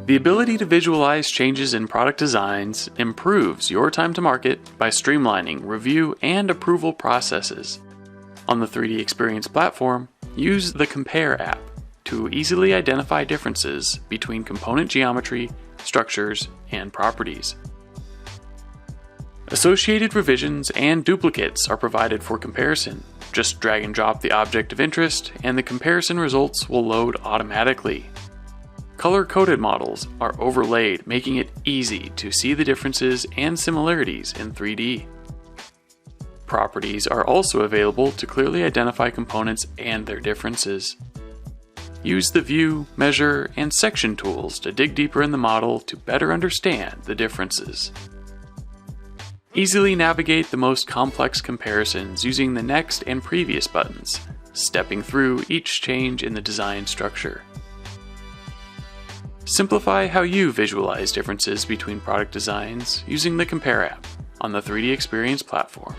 The ability to visualize changes in product designs improves your time to market by streamlining review and approval processes. On the 3DEXPERIENCE platform, use the Compare app to easily identify differences between component geometry, structures, and properties. Associated revisions and duplicates are provided for comparison. Just drag and drop the object of interest, and the comparison results will load automatically. Color-coded models are overlaid, making it easy to see the differences and similarities in 3D. Properties are also available to clearly identify components and their differences. Use the View, Measure, and Section tools to dig deeper in the model to better understand the differences. Easily navigate the most complex comparisons using the Next and Previous buttons, stepping through each change in the design structure. Simplify how you visualize differences between product designs using the Compare app on the 3DEXPERIENCE platform.